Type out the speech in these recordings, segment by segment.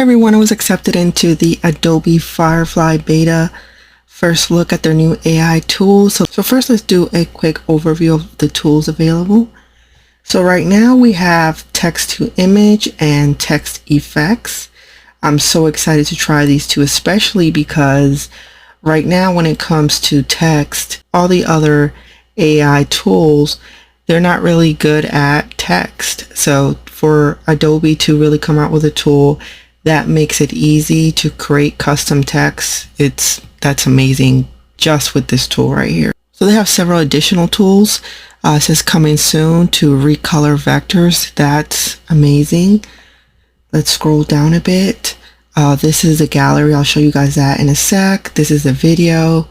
Everyone, I was accepted into the Adobe Firefly Beta first look at their new AI tools. So first let's do a quick overview of the tools available. So right now we have text to image and text effects. I'm so excited to try these two, especially because right now when it comes to text, all the other AI tools, they're not really good at text. So for Adobe to really come out with a tool that makes it easy to create custom text, that's amazing just with this tool right here. So they have several additional tools. It says coming soon to recolor vectors. That's amazing. Let's scroll down a bit. This is a gallery. I'll show you guys that in a sec. This is a video.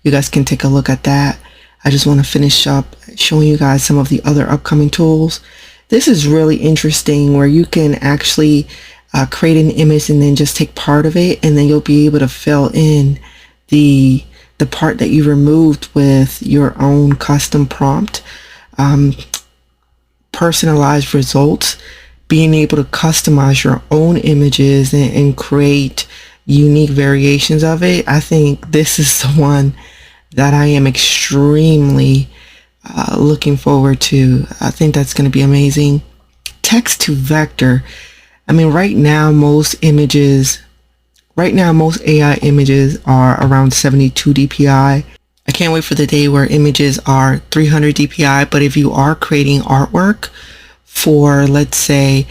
You guys can take a look at that. I just want to finish up showing you guys some of the other upcoming tools. This is really interesting where you can actually create an image and then just take part of it, and then you'll be able to fill in the part that you removed with your own custom prompt. Personalized results, being able to customize your own images and create unique variations of it. I think this is the one that I am extremely looking forward to. I think that's going to be amazing. Text to vector. I mean, right now most AI images are around 72 dpi. I can't wait for the day where images are 300 dpi. But if you are creating artwork for, let's say,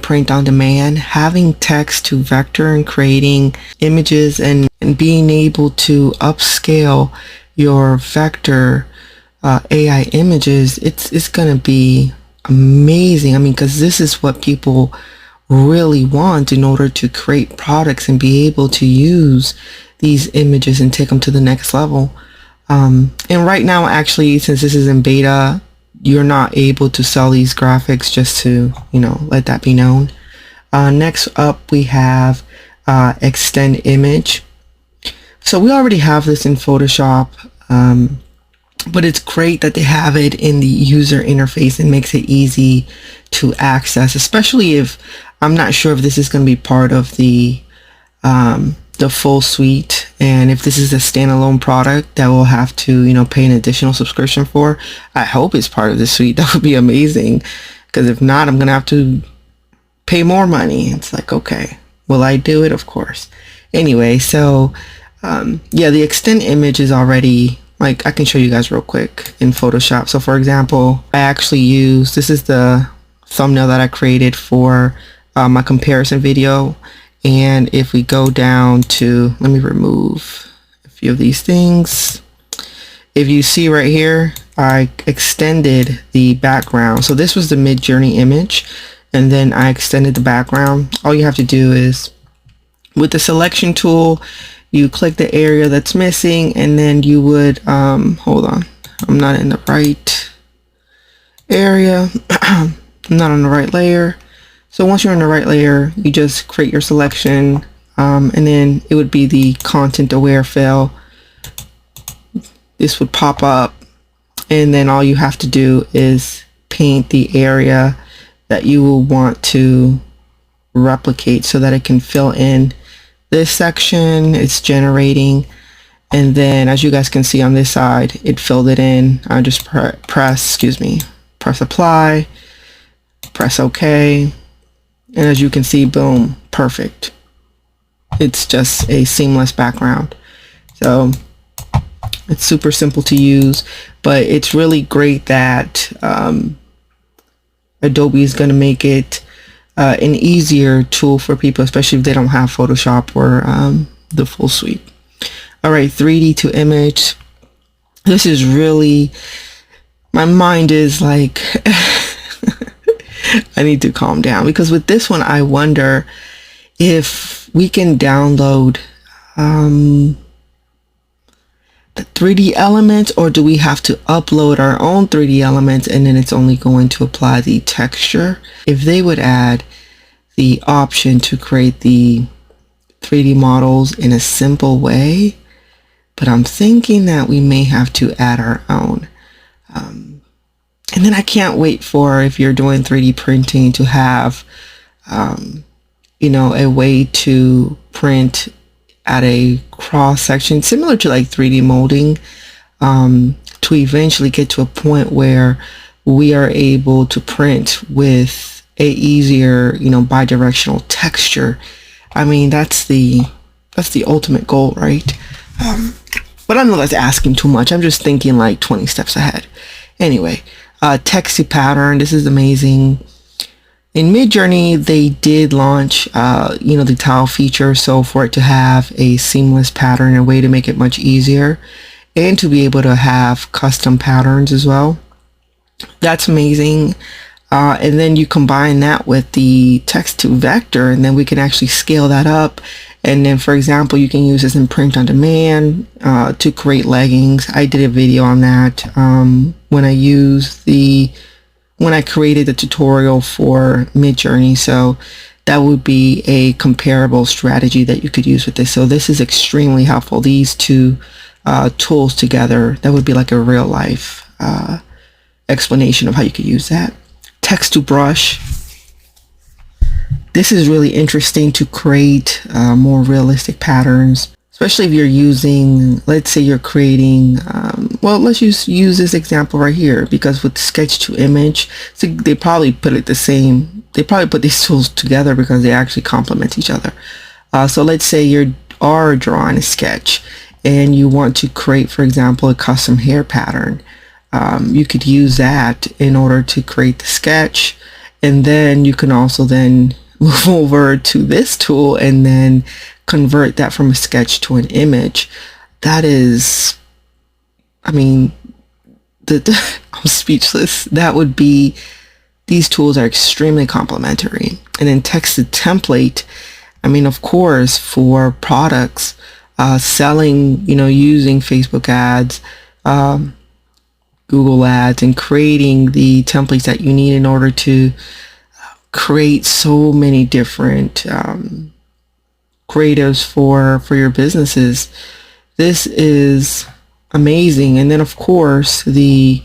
print on demand, having text to vector and creating images and being able to upscale your vector AI images, it's gonna be amazing. I mean, because this is what people really want in order to create products and be able to use these images and take them to the next level. And right now, actually, since this is in beta, you're not able to sell these graphics, just to let that be known. Next up we have extend image. So we already have this in Photoshop, but it's great that they have it in the user interface and makes it easy to access, especially if I'm not sure if this is going to be part of the full suite, and if this is a standalone product that we'll have to pay an additional subscription for. I hope it's part of the suite. That would be amazing, because if not, I'm gonna have to pay more money. It's like, okay, will I do it? Of course. Anyway, so yeah, the extend image is already, like, I can show you guys real quick in Photoshop. So for example, I actually use, this is the thumbnail that I created for my comparison video. And if we go down to, let me remove a few of these things. If you see right here, I extended the background. So this was the midjourney image, and then I extended the background. All you have to do is, with the selection tool, you click the area that's missing, and then you would, hold on, I'm not in the right area. I'm not on the right layer. So once you're in the right layer, you just create your selection, and then it would be the content aware fill. This would pop up, and then all you have to do is paint the area that you will want to replicate so that it can fill in this section. It's generating, and then as you guys can see on this side, it filled it in. I just press apply, press OK. And as you can see, boom, perfect. It's just a seamless background. So it's super simple to use, but it's really great that Adobe is going to make it an easier tool for people, especially if they don't have Photoshop or the full suite. All right, 3D to image. This is really, my mind is like, I need to calm down, because with this one, I wonder if we can download the 3D elements, or do we have to upload our own 3D elements and then it's only going to apply the texture? If they would add the option to create the 3D models in a simple way, but I'm thinking that we may have to add our own. And then I can't wait for, if you're doing 3D printing, to have a way to print at a cross section similar to like 3D molding, to eventually get to a point where we are able to print with a easier, bidirectional texture. I mean, that's the ultimate goal, right? But I know that's asking too much. I'm just thinking like 20 steps ahead. Anyway, text to pattern. This is amazing. In Midjourney, they did launch, the tile feature. So for it to have a seamless pattern, a way to make it much easier, and to be able to have custom patterns as well. That's amazing. And then you combine that with the text to vector, and then we can actually scale that up. And then, for example, you can use this in print on demand to create leggings. I did a video on that when I created the tutorial for Midjourney. So that would be a comparable strategy that you could use with this. So this is extremely helpful. These two tools together, that would be like a real life explanation of how you could use that. Text to brush. This is really interesting to create more realistic patterns, especially if you're using, let's say you're creating, let's use this example right here, because with sketch to image, so they probably put these tools together because they actually complement each other. So let's say you are drawing a sketch and you want to create, for example, a custom hair pattern. You could use that in order to create the sketch, and then you can also then move over to this tool and then convert that from a sketch to an image. That is, I mean, I'm speechless. That would be, these tools are extremely complementary. And then text to template, I mean, of course, for products, selling, using Facebook ads, Google ads, and creating the templates that you need in order to create so many different creatives for your businesses. This is amazing. And then of course the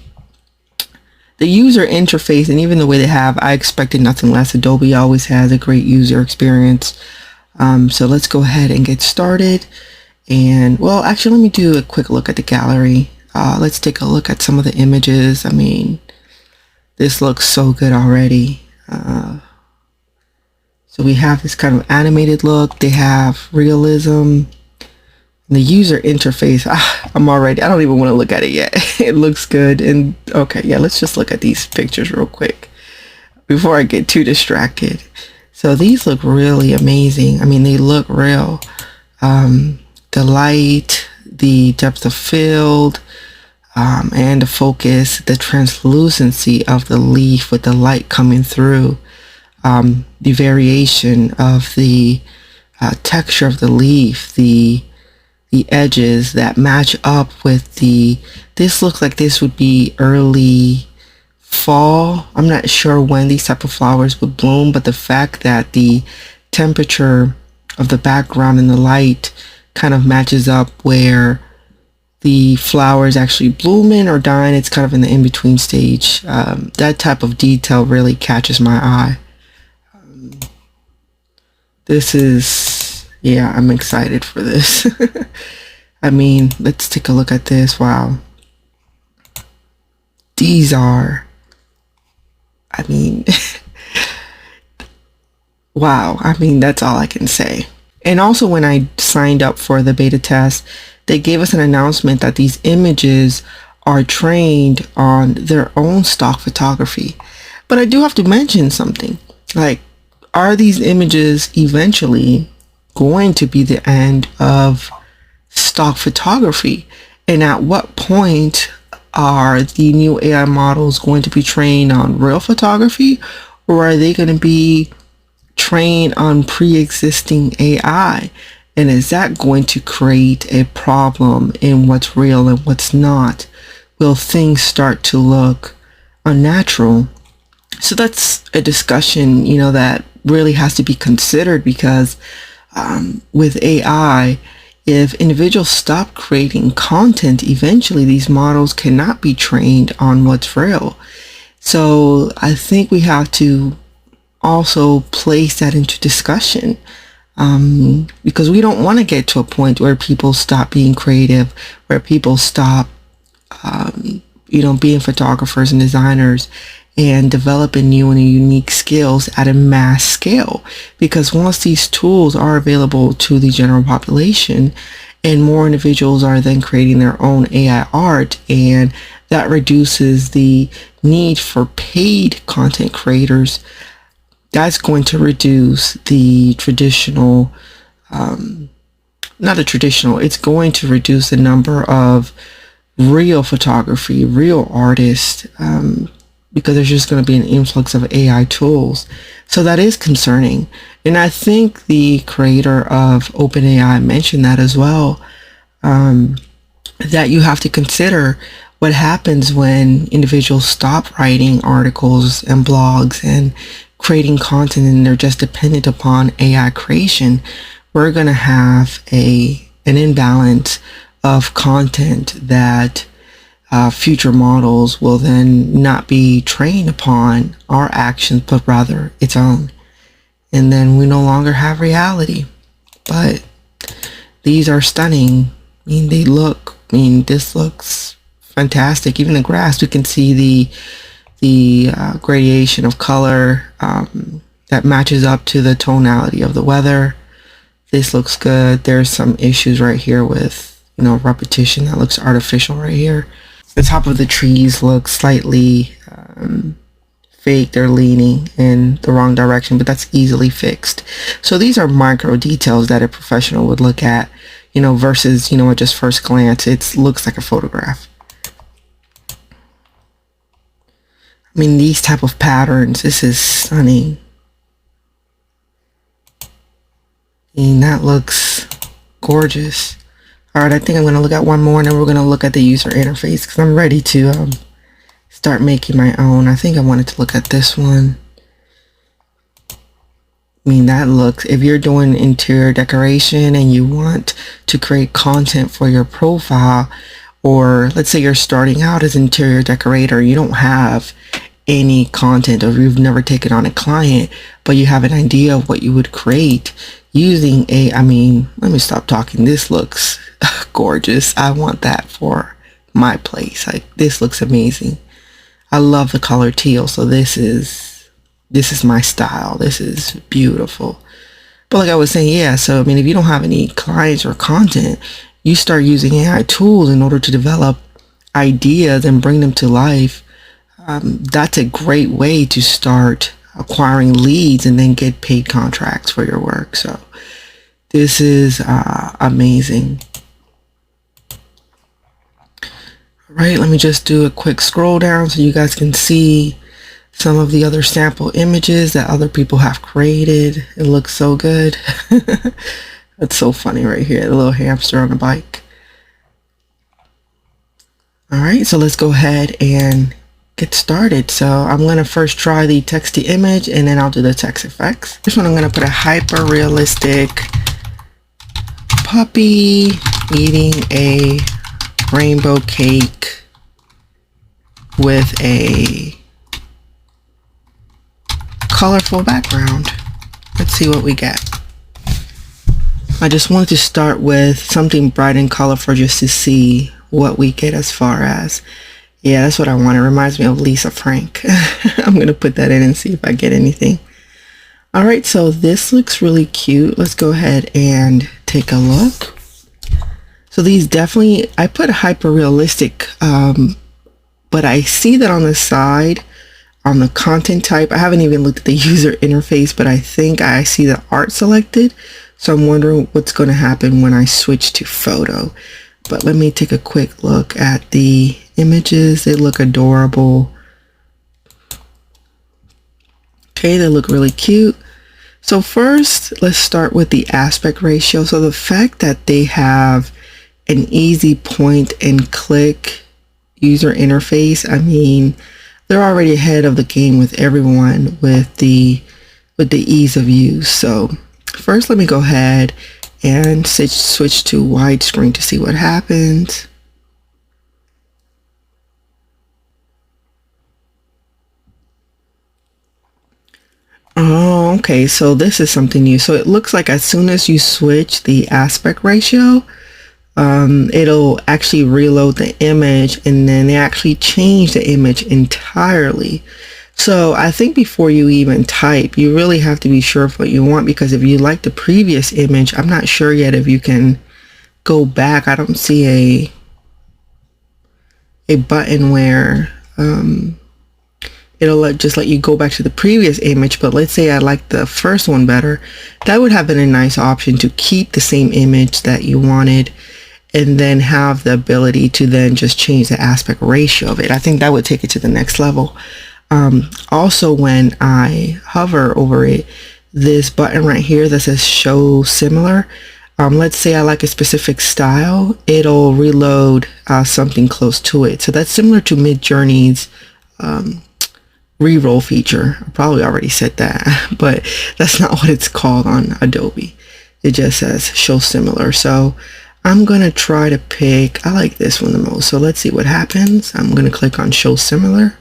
user interface, and even the way they have, I expected nothing less. Adobe always has a great user experience. So let's go ahead and get started. And well, actually, let me do a quick look at the gallery. Let's take a look at some of the images. I mean, this looks so good already. So we have this kind of animated look. They have realism. The user interface, I don't even want to look at it yet. It looks good. And okay, yeah, let's just look at these pictures real quick before I get too distracted. So these look really amazing. I mean, they look real. The light, the depth of field, and the focus, the translucency of the leaf with the light coming through, the variation of the texture of the leaf, the edges that match up with this looks like this would be early fall. I'm not sure when these type of flowers would bloom, but the fact that the temperature of the background and the light kind of matches up where the flowers actually blooming or dying, it's kind of in the in-between stage. That type of detail really catches my eye. This is, yeah, I'm excited for this. I mean, let's take a look at this. Wow. These are, I mean, wow. I mean, that's all I can say. And also when I signed up for the beta test, they gave us an announcement that these images are trained on their own stock photography. But I do have to mention something. Like, are these images eventually going to be the end of stock photography? And at what point are the new AI models going to be trained on real photography, or are they going to be trained on pre-existing AI? And is that going to create a problem in what's real and what's not? Will things start to look unnatural? So that's a discussion, that really has to be considered, because with AI, if individuals stop creating content, eventually these models cannot be trained on what's real. So I think we have to also place that into discussion, because we don't want to get to a point where people stop being creative, where people stop, being photographers and designers and developing new and unique skills at a mass scale. Because once these tools are available to the general population and more individuals are then creating their own AI art, and that reduces the need for paid content creators, that's going to reduce the traditional, it's going to reduce the number of real photography, real artists, because there's just going to be an influx of AI tools. So that is concerning. And I think the creator of OpenAI mentioned that as well, that you have to consider what happens when individuals stop writing articles and blogs and creating content and they're just dependent upon AI creation. We're going to have an imbalance of content that future models will then not be trained upon our actions, but rather its own. And then we no longer have reality. But these are stunning. This looks fantastic. Even the grass, we can see the gradation of color that matches up to the tonality of the weather. This looks good. There's some issues right here with, repetition that looks artificial right here. The top of the trees look slightly fake. They're leaning in the wrong direction, but that's easily fixed. So these are micro details that a professional would look at, versus, at just first glance, it looks like a photograph. These type of patterns, this is stunning. That looks gorgeous. All right, I think I'm going to look at one more, and then we're going to look at the user interface, because I'm ready to start making my own. I think I wanted to look at this one. That looks, if you're doing interior decoration and you want to create content for your profile, or let's say you're starting out as an interior decorator, you don't have any content, or you've never taken on a client, but you have an idea of what you would create using let me stop talking. This looks gorgeous. I want that for my place. This looks amazing. I love the color teal. So this is my style. This is beautiful. But like I was saying, yeah, so if you don't have any clients or content, you start using AI tools in order to develop ideas and bring them to life. That's a great way to start acquiring leads and then get paid contracts for your work. So this is amazing. All right, let me just do a quick scroll down so you guys can see some of the other sample images that other people have created. It looks so good. That's so funny right here, the little hamster on a bike. All right, so let's go ahead and get started. So I'm going to first try the text to image, and then I'll do the text effects. This one I'm going to put a hyper realistic puppy eating a rainbow cake with a colorful background. Let's see what we get. I just wanted to start with something bright and colorful just to see what we get as far as, yeah, that's what I want. It reminds me of Lisa Frank. I'm going to put that in and see if I get anything. All right, so this looks really cute. Let's go ahead and take a look. So these definitely, I put hyper realistic, but I see that on the side, on the content type, I haven't even looked at the user interface, but I think I see the art selected. So I'm wondering what's going to happen when I switch to photo. But let me take a quick look at the images. They look adorable. Okay, they look really cute. So first, let's start with the aspect ratio. So the fact that they have an easy point and click user interface, they're already ahead of the game with everyone with the ease of use. So first, let me go ahead and switch to widescreen to see what happens. All Okay, so this is something new. So it looks like as soon as you switch the aspect ratio, it'll actually reload the image, and then they actually change the image entirely. So I think before you even type, you really have to be sure of what you want, because if you like the previous image, I'm not sure yet if you can go back. I don't see a button where it'll just let you go back to the previous image. But let's say I like the first one better, that would have been a nice option to keep the same image that you wanted and then have the ability to then just change the aspect ratio of it. I think that would take it to the next level. Also, when I hover over it, this button right here that says show similar, let's say I like a specific style, it'll reload something close to it. So that's similar to midjourney's reroll feature. I probably already said that, but that's not what it's called on Adobe. It just says show similar. So I'm gonna try to pick, I like this one the most, so let's see what happens. I'm gonna click on show similar.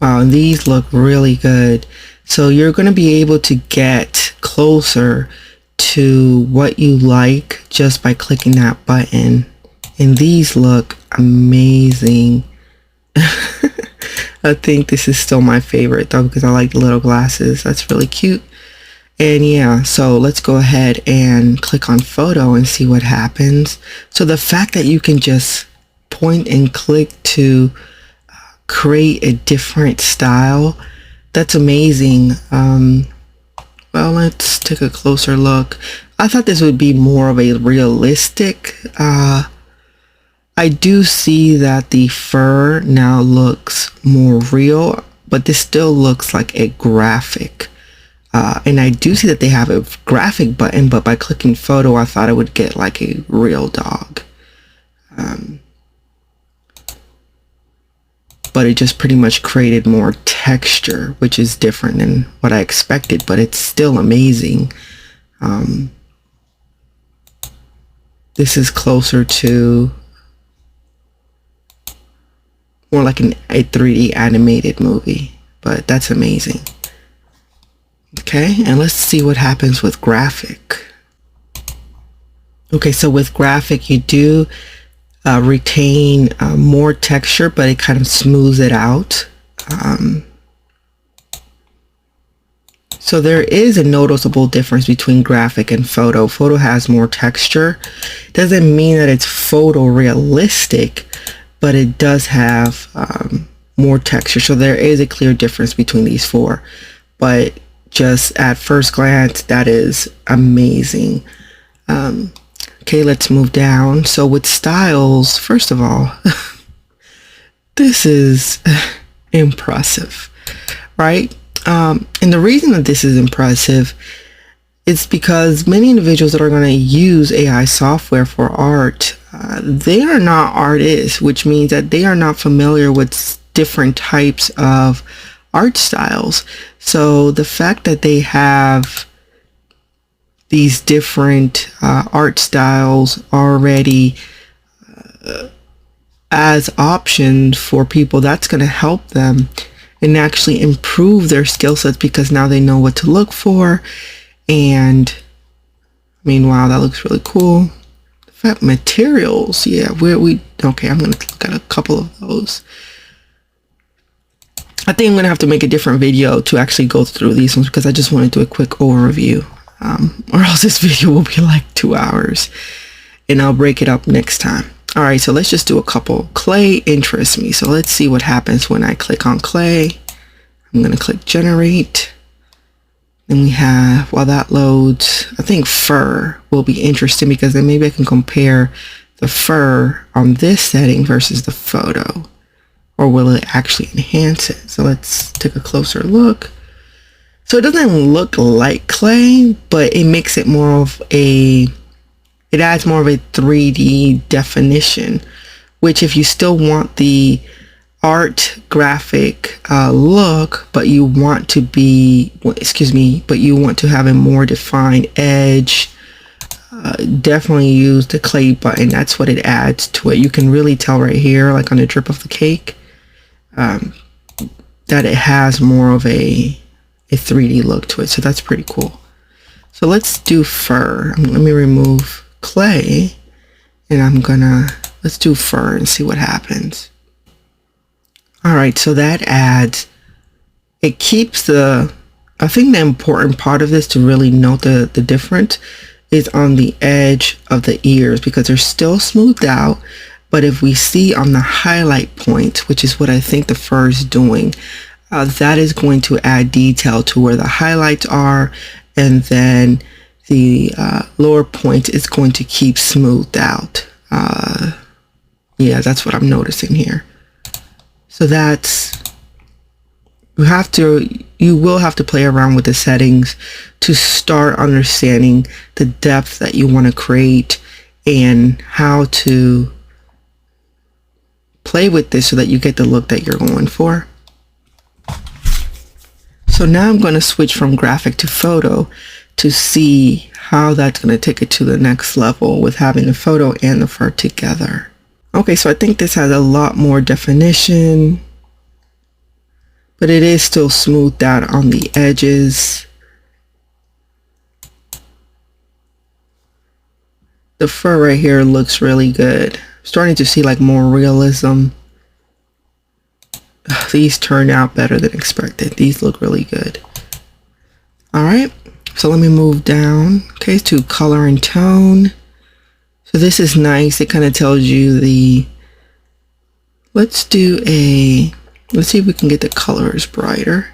Wow, these look really good. So you're going to be able to get closer to what you like just by clicking that button. And these look amazing. I think this is still my favorite though, because I like the little glasses. That's really cute. And yeah, so let's go ahead and click on photo and see what happens. So the fact that you can just point and click to create a different style, that's amazing. Well, let's take a closer look. I thought this would be more of a realistic. I do see that the fur now looks more real, but this still looks like a graphic. And I do see that they have a graphic button, but by clicking photo, I thought I would get like a real dog. But it just pretty much created more texture, which is different than what I expected, but it's still amazing. This is closer to more like a 3D animated movie, but that's amazing. Okay, and let's see what happens with graphic. Okay, so with graphic, you do retain more texture, but it kind of smooths it out. So there is a noticeable difference between graphic and photo. Photo has more texture. Doesn't mean that it's photorealistic, but it does have more texture. So there is a clear difference between these four. But just at first glance, that is amazing. Okay, let's move down. So with styles, first of all, this is impressive, right? And the reason that this is impressive is because many individuals that are going to use AI software for art, they are not artists, which means that they are not familiar with different types of art styles. So the fact that they have these different art styles already as options for people, that's going to help them and actually improve their skill sets, because now they know what to look for. And I mean, wow, that looks really cool. The fact materials, yeah, okay, I'm going to look at a couple of those. I think I'm going to have to make a different video to actually go through these ones, because I just want to do a quick overview. Or else this video will be like 2 hours, and I'll break it up next time. All right, so let's just do a couple. Clay interests me, so let's see what happens when I click on clay. I'm going to click generate. Then we have, while that loads, I think fur will be interesting, because then maybe I can compare the fur on this setting versus the photo, or will it actually enhance it? So let's take a closer look. So it doesn't look like clay, but it makes it more of it adds more of a 3D definition, which if you still want the art graphic look, but you want to have a more defined edge, definitely use the clay button. That's what it adds to it. You can really tell right here, like on the drip of the cake, that it has more of a 3D look to it. So that's pretty cool. So let's do fur. Let me remove clay, and let's do fur and see what happens. All right, so that adds, it keeps I think the important part of this to really note the difference is on the edge of the ears, because they're still smoothed out. But if we see on the highlight point, which is what I think the fur is doing, that is going to add detail to where the highlights are, and then the lower point is going to keep smoothed out. Yeah, that's what I'm noticing here. So you will have to play around with the settings to start understanding the depth that you want to create and how to play with this so that you get the look that you're going for. So now I'm going to switch from graphic to photo to see how that's going to take it to the next level with having the photo and the fur together. Okay, so I think this has a lot more definition, but it is still smoothed out on the edges. The fur right here looks really good. I'm starting to see like more realism. These turned out better than expected. These look really good. All right, so let me move down, okay, to color and tone. So this is nice. It kind of tells you let's see if we can get the colors brighter.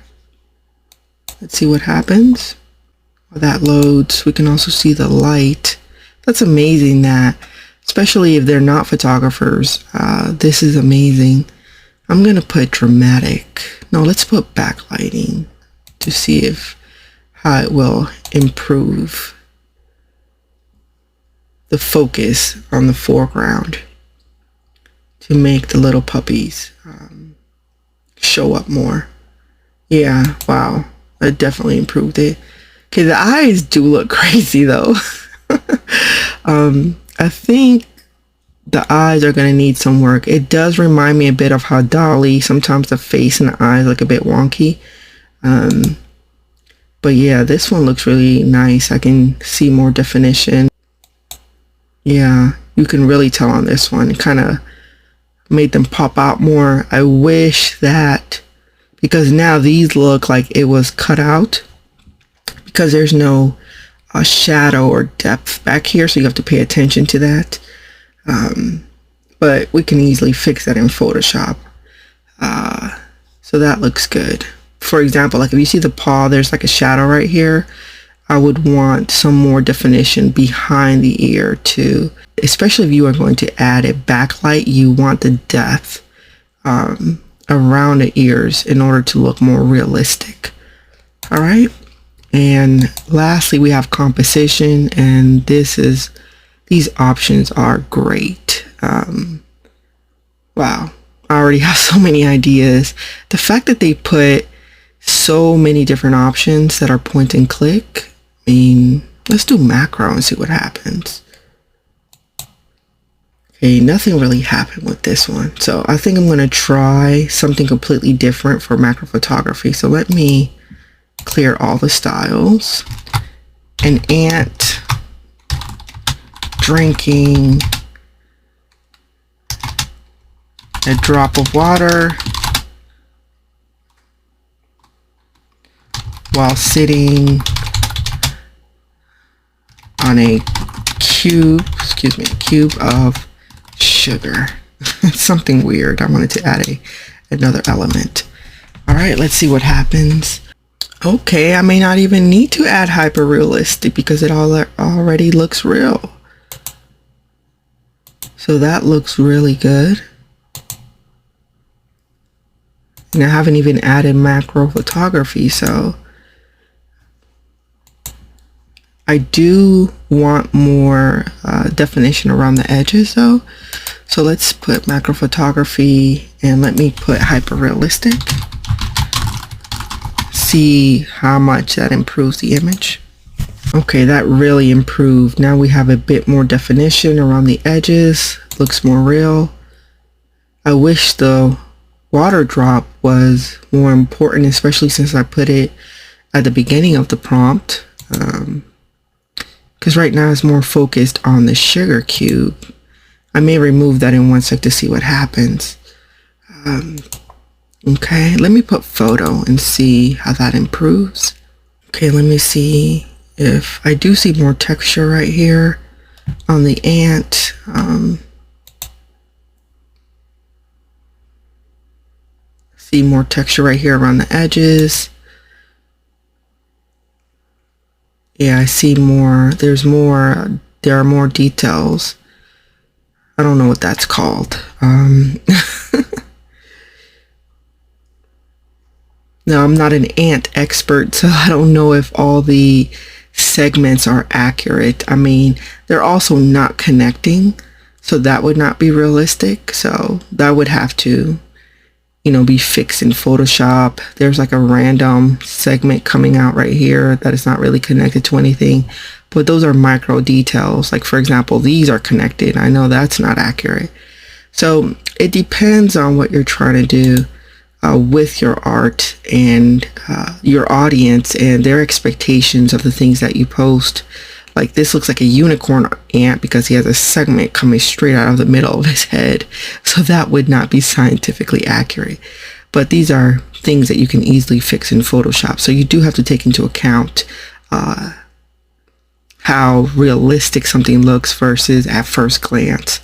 Let's see what happens. While that loads, we can also see the light. That's amazing that, especially if they're not photographers, this is amazing. I'm gonna put dramatic. No, let's put backlighting to see how it will improve the focus on the foreground to make the little puppies show up more. Yeah, wow, that definitely improved it. Okay, the eyes do look crazy though. I think the eyes are going to need some work. It does remind me a bit of how dalle, sometimes the face and the eyes look a bit wonky. But yeah, this one looks really nice. I can see more definition. Yeah, you can really tell on this one. It kind of made them pop out more. I wish that, because now these look like it was cut out because there's no shadow or depth back here, so you have to pay attention to that. But we can easily fix that in Photoshop. So that looks good. For example, like if you see the paw, there's like a shadow right here. I would want some more definition behind the ear too. Especially if you are going to add a backlight, you want the depth around the ears in order to look more realistic. All right. And lastly, we have composition, and these options are great. Wow, I already have so many ideas. The fact that they put so many different options that are point and click, I mean, let's do macro and see what happens. Okay, nothing really happened with this one. So I think I'm going to try something completely different for macro photography. So let me clear all the styles. An ant drinking a drop of water while sitting on a cube of sugar. It's something weird. I wanted to add another element. All right, let's see what happens. Okay, I may not even need to add hyper realistic because it already looks real. So that looks really good. And I haven't even added macro photography, so I do want more definition around the edges though. So let's put macro photography and let me put hyper realistic. See how much that improves the image. Okay, that really improved. Now we have a bit more definition around the edges. Looks more real. I wish the water drop was more important, especially since I put it at the beginning of the prompt. Because right now it's more focused on the sugar cube. I may remove that in one sec to see what happens. Okay, let me put photo and see how that improves. Okay, let me see if I do see more texture right here on the ant. See more texture right here around the edges. Yeah, I see more. There are more details. I don't know what that's called. No, I'm not an ant expert, so I don't know if all the segments are accurate. I mean, they're also not connecting, so that would not be realistic. So that would have to, be fixed in Photoshop. There's like a random segment coming out right here that is not really connected to anything, but those are micro details. Like, for example, these are connected. I know that's not accurate. So it depends on what you're trying to do with your art and your audience and their expectations of the things that you post. Like, this looks like a unicorn ant because he has a segment coming straight out of the middle of his head. So that would not be scientifically accurate. But these are things that you can easily fix in Photoshop. So you do have to take into account how realistic something looks versus at first glance.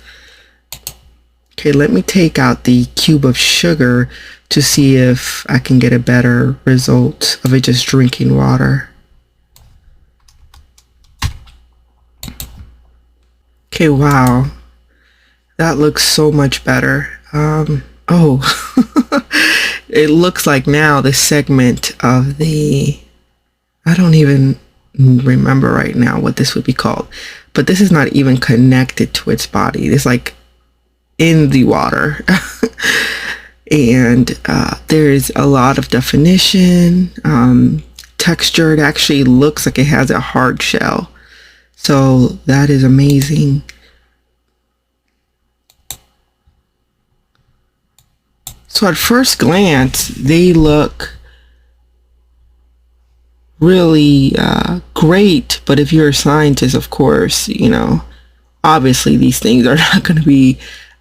Okay, let me take out the cube of sugar to see if I can get a better result of it just drinking water. Okay, wow. That looks so much better. Oh, it looks like now the segment of the, I don't even remember right now what this would be called, but this is not even connected to its body. It's like in the water. And there's a lot of definition, texture. It actually looks like it has a hard shell. So that is amazing. So at first glance, they look really great. But if you're a scientist, of course, obviously these things are not going to be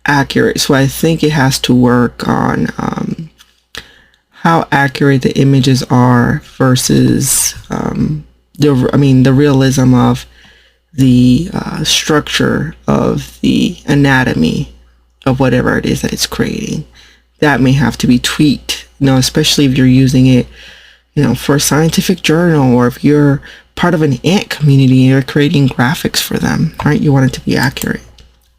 accurate. So I think it has to work on how accurate the images are versus the realism of the structure of the anatomy of whatever it is that it's creating. That may have to be tweaked, especially if you're using it, for a scientific journal, or if you're part of an ant community, you're creating graphics for them, right? You want it to be accurate.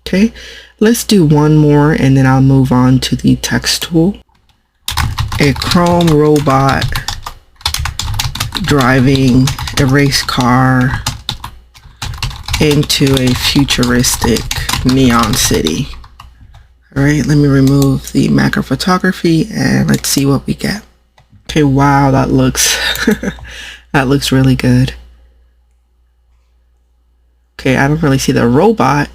Okay, let's do one more and then I'll move on to the text tool. A chrome robot driving a race car into a futuristic neon city. All right, let me remove the macro photography and let's see what we get. Okay, wow, that looks that looks really good. Okay, I don't really see the robot,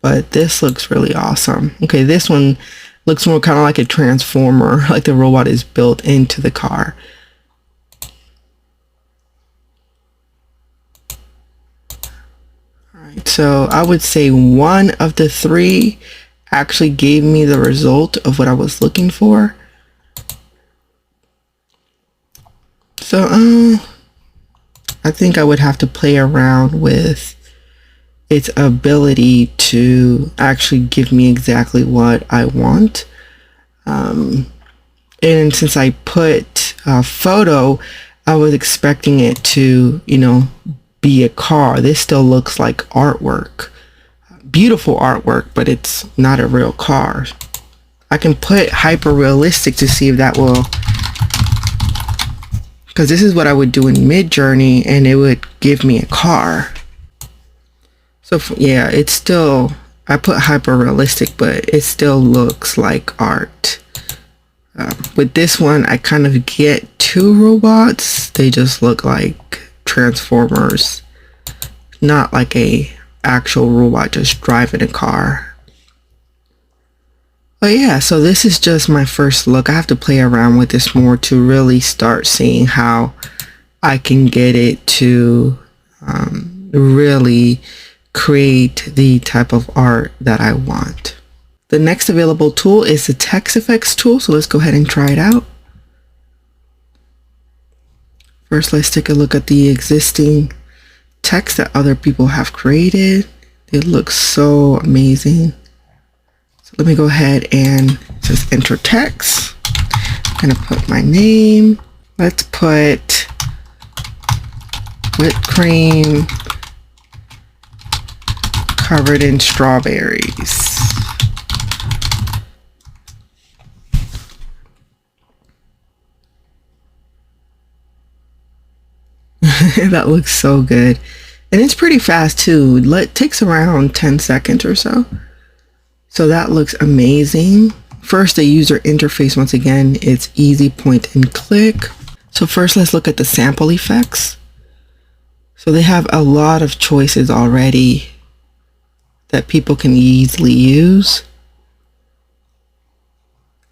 but this looks really awesome. Okay, this one looks more kind of like a transformer, like the robot is built into the car. So I would say one of the three actually gave me the result of what I was looking for. So I think I would have to play around with its ability to actually give me exactly what I want. And since I put a photo, I was expecting it to, be a car. This still looks like artwork, beautiful artwork, but it's not a real car. I can put hyper realistic to see if that will, because this is what I would do in midjourney and it would give me a car. So yeah, it's still, I put hyper realistic, but it still looks like art. With this one, I kind of get two robots. They just look like Transformers, not like a actual robot just driving a car. But yeah, so this is just my first look. I have to play around with this more to really start seeing how I can get it to really create the type of art that I want. The next available tool is the text effects tool. So let's go ahead and try it out. First, let's take a look at the existing text that other people have created. It looks so amazing. So let me go ahead and just enter text. I'm gonna put my name. Let's put whipped cream covered in strawberries. That looks so good. And it's pretty fast too. It takes around 10 seconds or so. So that looks amazing. First, the user interface, once again, it's easy point and click. So first, let's look at the sample effects. So they have a lot of choices already that people can easily use.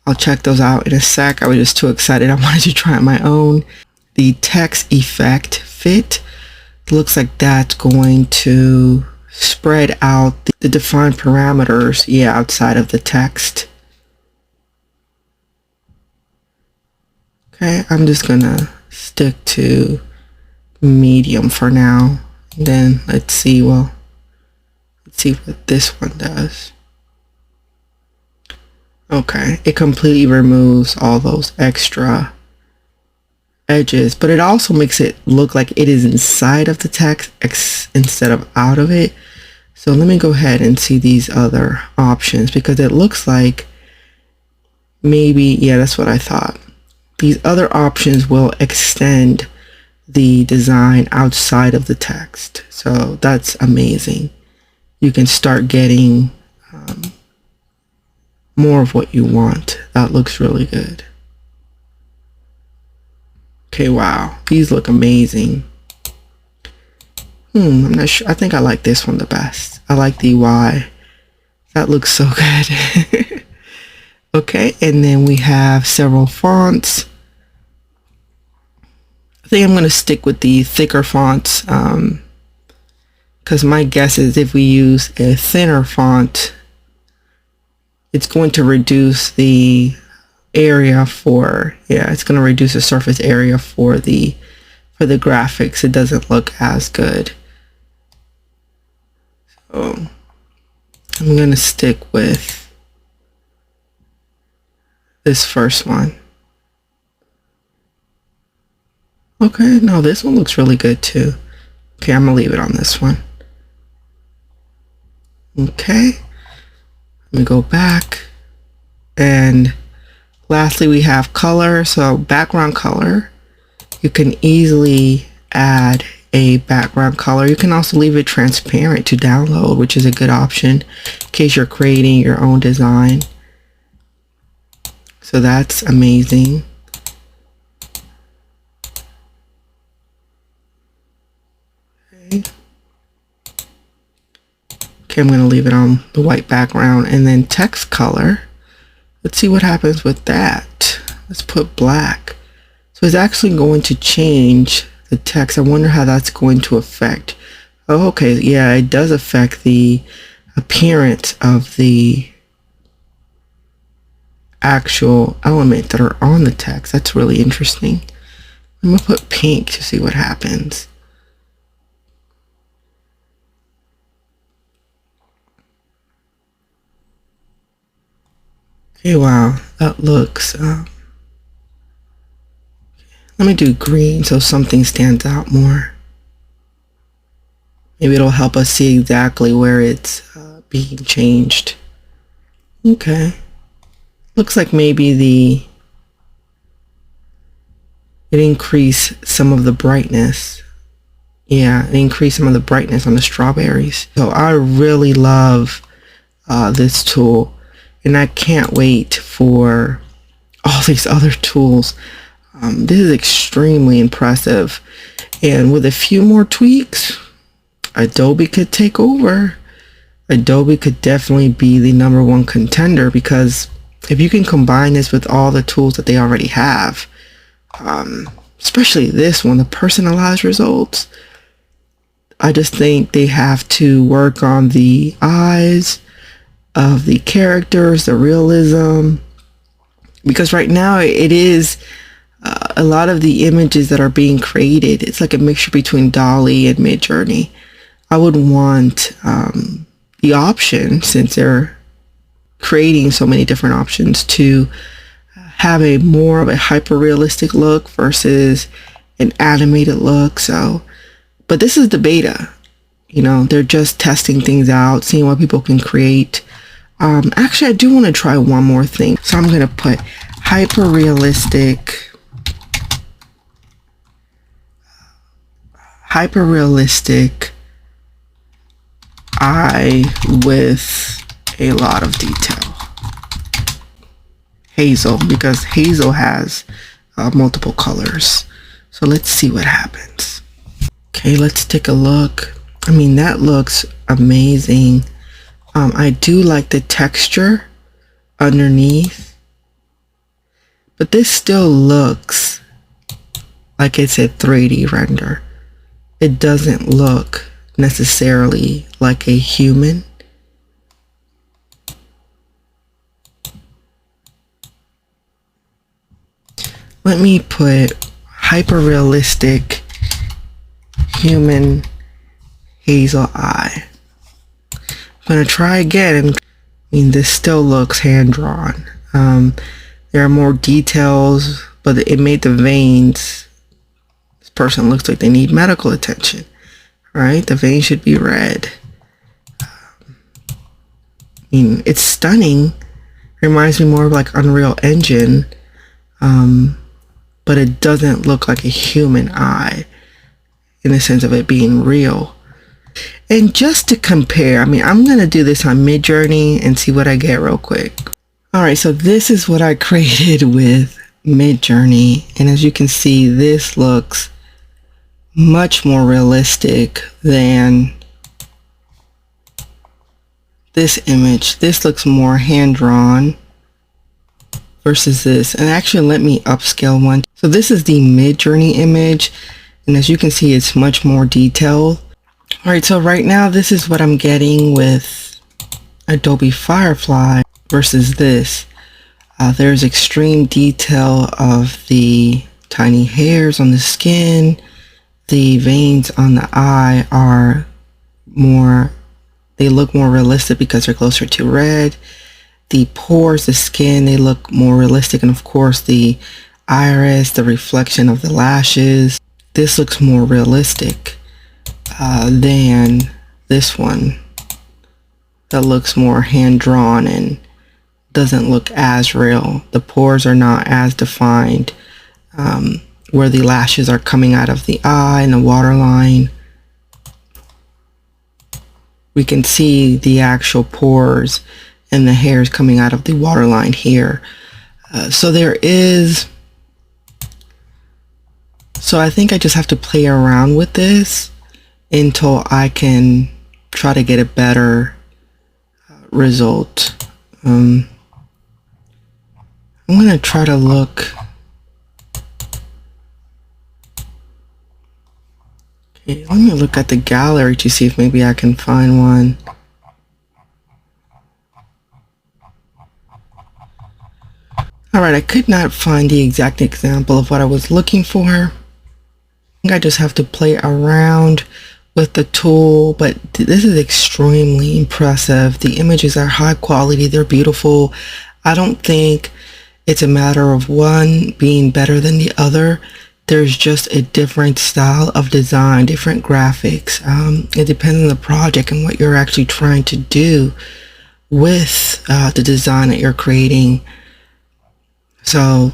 I'll check those out in a sec. I was just too excited. I wanted to try my own. The text effect fit. It looks like that's going to spread out the defined parameters, yeah, outside of the text. Okay, I'm just gonna stick to medium for now. And then let's see what this one does. Okay, it completely removes all those extra edges, but it also makes it look like it is inside of the text instead of out of it. So let me go ahead and see these other options, because it looks like maybe, yeah, that's what I thought. These other options will extend the design outside of the text. So that's amazing. You can start getting more of what you want. That looks really good. Okay, wow, these look amazing. I'm not sure. I think I like this one the best. I like the Y. That looks so good. Okay, and then we have several fonts. I think I'm going to stick with the thicker fonts, because my guess is if we use a thinner font, it's going to reduce the area for, yeah, it's going to reduce the surface area for the graphics. It doesn't look as good. So I'm going to stick with this first one. Okay, no, this one looks really good too. Okay, I'm gonna leave it on this one. Okay, let me go back, and lastly we have color. So background color, you can easily add a background color. You can also leave it transparent to download, which is a good option in case you're creating your own design. So that's amazing. Okay, I'm going to leave it on the white background, and then text color. Let's see what happens with that. Let's put black. So it's actually going to change the text. I wonder how that's going to affect. Oh, okay, yeah, it does affect the appearance of the actual element that are on the text. That's really interesting. I'm going to put pink to see what happens. Okay, wow, that looks, let me do green so something stands out more. Maybe it'll help us see exactly where it's being changed. Okay, looks like maybe it increased some of the brightness. Yeah, it increased some of the brightness on the strawberries. So I really love this tool. And I can't wait for all these other tools. This is extremely impressive. And with a few more tweaks, Adobe could take over. Adobe could definitely be the #1 contender, because if you can combine this with all the tools that they already have, especially this one, the personalized results, I just think they have to work on the eyes of the characters, the realism, because right now it is a lot of the images that are being created, it's like a mixture between DALL-E and Midjourney. I would want the option, since they're creating so many different options, to have a more of a hyper realistic look versus an animated look. So, but this is the beta, you know, they're just testing things out, seeing what people can create. Actually, I do want to try one more thing, so I'm going to put hyper realistic eye with a lot of detail, hazel, because hazel has multiple colors. So let's see what happens. Okay, let's take a look. I mean, that looks amazing. I do like the texture underneath, but this still looks like it's a 3D render. It doesn't look necessarily like a human. Let me put hyper realistic human hazel eye. I'm gonna try again. I mean, this still looks hand drawn. There are more details, but it made the veins. This person looks like they need medical attention, right? The vein should be red. I mean, it's stunning. Reminds me more of like Unreal Engine, but it doesn't look like a human eye in the sense of it being real. And just to compare, I mean, I'm gonna do this on Midjourney and see what I get real quick. All right, so this is what I created with Midjourney, and as you can see, this looks much more realistic than this image. This looks more hand-drawn versus this. And actually, let me upscale one. So this is the Midjourney image, and as you can see, it's much more detailed. All right, so right now, this is what I'm getting with Adobe Firefly versus this. There's extreme detail of the tiny hairs on the skin. The veins on the eye are more, they look more realistic because they're closer to red. The pores, the skin, they look more realistic. And of course, the iris, the reflection of the lashes, this looks more realistic than this one that looks more hand-drawn and doesn't look as real. The pores are not as defined, where the lashes are coming out of the eye and the waterline. We can see the actual pores and the hairs coming out of the waterline here. So I think I just have to play around with this until I can try to get a better result. I'm gonna try to look. Okay, let me look at the gallery to see if maybe I can find one. Alright, I could not find the exact example of what I was looking for. I think I just have to play around with the tool, but this is extremely impressive. The images are high quality, they're beautiful. I don't think it's a matter of one being better than the other. There's just a different style of design, different graphics. It depends on the project and what you're actually trying to do with the design that you're creating. So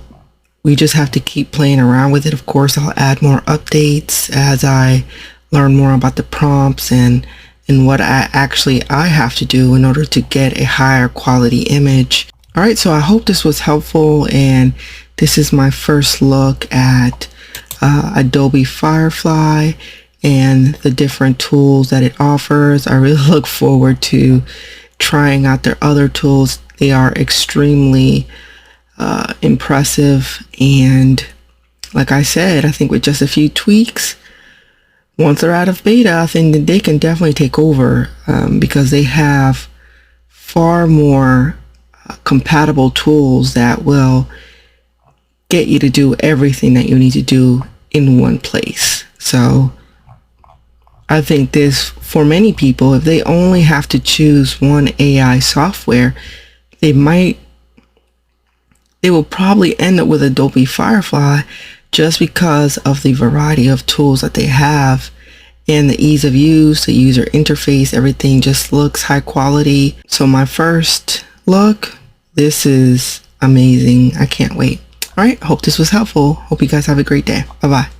we just have to keep playing around with it. Of course, I'll add more updates as I learn more about the prompts and what I have to do in order to get a higher quality image. All right, so I hope this was helpful, and this is my first look at Adobe Firefly and the different tools that it offers. I really look forward to trying out their other tools. They are extremely impressive, and like I said, I think with just a few tweaks, once they're out of beta, I think that they can definitely take over because they have far more compatible tools that will get you to do everything that you need to do in one place. So I think this, for many people, if they only have to choose one AI software, they will probably end up with Adobe Firefly just because of the variety of tools that they have and the ease of use, the user interface, everything just looks high quality. So my first look, this is amazing. I can't wait. All right, hope this was helpful. Hope you guys have a great day. Bye-bye.